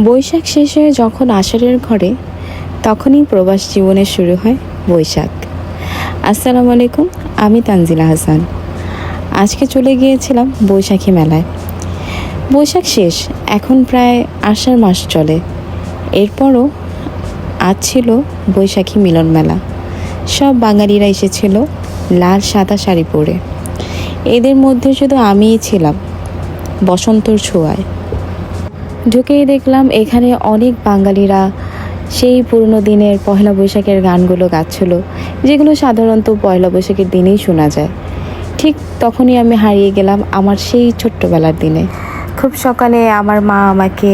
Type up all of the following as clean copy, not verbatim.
বৈশাখ শেষ হয়ে যখন আষাঢ়ের ঘরে তখনই প্রবাস জীবনের শুরু হয় বৈশাখ। আসসালামু আলাইকুম, আমি তানজিলা হাসান। আজকে চলে গিয়েছিলাম বৈশাখী মেলায়। বৈশাখ শেষ, এখন প্রায় আষাঢ় মাস চলে। এরপরও আজ ছিল বৈশাখী মিলন মেলা। সব বাঙালিরা এসেছিল লাল সাদা শাড়ি পরে। এদের মধ্যে শুধু আমিই ছিলাম বসন্তর ছোঁয়ায়। ঢুকেই দেখলাম এখানে অনেক বাঙালিরা সেই পুরনো দিনের পয়লা বৈশাখের গানগুলো গাচ্ছিল, যেগুলো সাধারণত পয়লা বৈশাখের দিনেই শোনা যায়। ঠিক তখনই আমি হারিয়ে গেলাম আমার সেই ছোট্টবেলার দিনে। খুব সকালে আমার মা আমাকে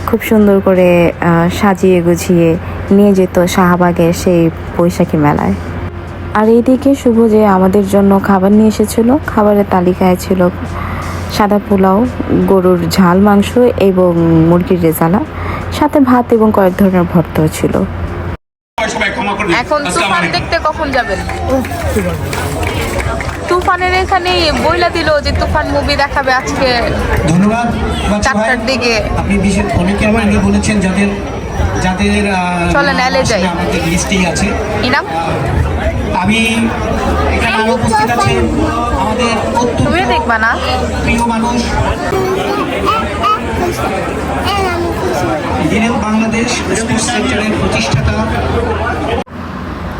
খুব সুন্দর করে সাজিয়ে গুছিয়ে নিয়ে যেত শাহবাগের সেই বৈশাখী মেলায়। আর এইদিকে শুভ যে আমাদের জন্য খাবার নিয়ে এসেছিলো। খাবারের তালিকায় ছিল সাদা পোলাও, গরুর ঝাল মাংস এবং মুরগির রেজালা, সাথে ভাত এবং কয়েক ধরনের ভর্তাও ছিল। এখন তুফান দেখতে কখন যাবেন? তুফানের এখানে বইলা দিল যে তুফান মুভি দেখাবে আজকে। ধন্যবাদ 4টার দিকে। আপনি অনেকে আমাকে বলেছেন যাদের চলেন এলে যাই, আমাদের লিস্টেই আছে। ইনাম আমি এখানে আরো উপস্থিত আছি আমাদের তুমি দেখবা না? প্রিয় মানুষ বাংলাদেশ স্পোর্টস সেন্টারের প্রতিষ্ঠাতা।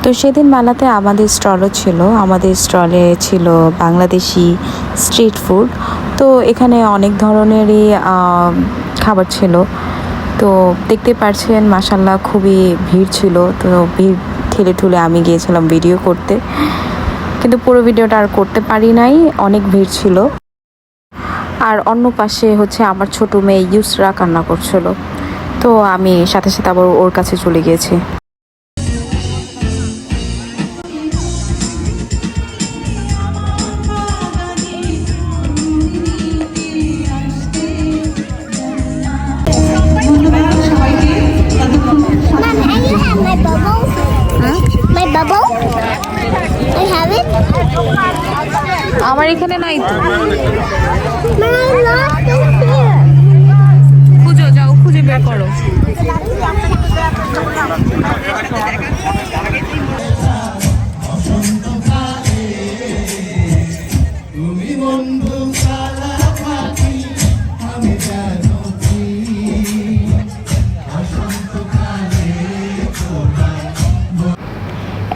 তো সেদিন মেলাতে আমাদের স্টলও ছিল। আমাদের স্টলে ছিল বাংলাদেশি স্ট্রিট ফুড। তো এখানে অনেক ধরনেরই খাবার ছিল। তো দেখতে পাচ্ছেন মাশাআল্লাহ খুবই ভিড় ছিল। তো ভিড় ঠেলে ঠুলে আমি গিয়েছিলাম ভিডিও করতে, কিন্তু পুরো ভিডিওটা আর করতে পারি নাই, অনেক ভিড় ছিল। আর অন্য পাশে হচ্ছে আমার ছোট মেয়ে ইউসরা কান্না করছিল। তো আমি সাথে সাথে আবার ওর কাছে চলে গিয়েছি। আমার এখানে নাই তো। খুঁজো, যাও খুঁজে বের করো।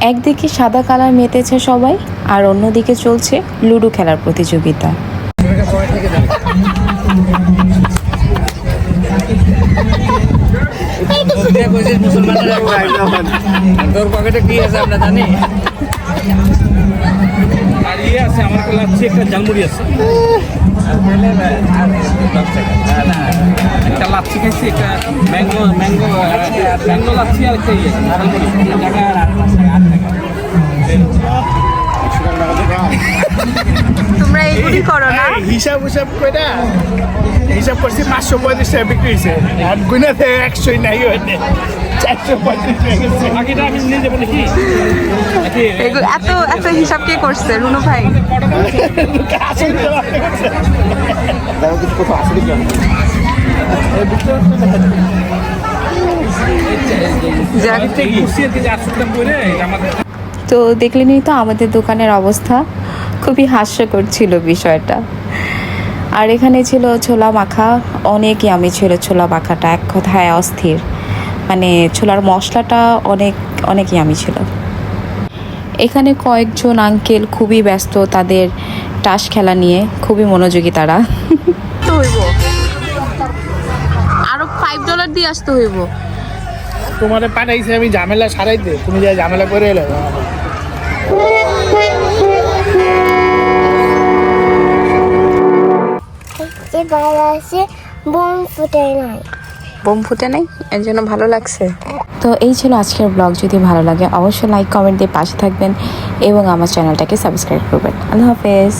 একদিকে সাদা কালার মেতেছে সবাই, আর অন্যদিকে চলছে লুডো খেলার প্রতিযোগিতা। তোর পকেটে কি আছে আমরা জানি। আর ইয়ে আছে আমার কাছে, লাচ্ছি একটা জালমুড়ি আছে। একটা লাচ্ছি খাইছি, একটা ম্যাঙ্গো লাচ্ছি, আর একটা ইয়ে জালমুড়ি। তোমরা এইগুলি করো না? হিসাব করে হিসাব করছি 535 টাকা বিক্রি হয়েছে, আর গুনাতে 100 নাই, 435 বাকিটা আমি নিয়ে যাবো নাকি? এত হিসাব কে করছে? রুনু ভাই। তো দেখলেনই তো আমাদের দোকানের অবস্থা, খুবই হাস্যকর ছিল বিষয়টা। আর এখানে ছিল ছোলা মাখা, অনেক ইয়ামি ছিল ছোলা মাখাটা, এক কথায় অস্থির। মানে ছোলার মশলাটা অনেক অনেক ইয়ামি ছিল। এখানে কয়েকজন আঙ্কেল খুবই ব্যস্ত তাদের টাস খেলা নিয়ে, খুবই মনোযোগী তারা। তো হইব আরো $5 দিয়ে আসতে হইব। তোমারে পাঠাইছে আমি ঝামেলা সারাইতে, তুমি যা ঝামেলা করে এলে। বোম ফুটে নাই, এর জন্য ভালো লাগছে। তো এই ছিল আজকের ব্লগ। যদি ভালো লাগে অবশ্যই লাইক কমেন্ট দিয়ে পাশে থাকবেন এবং আমার চ্যানেলটাকে সাবস্ক্রাইব করবেন। আল্লাহ হাফেজ।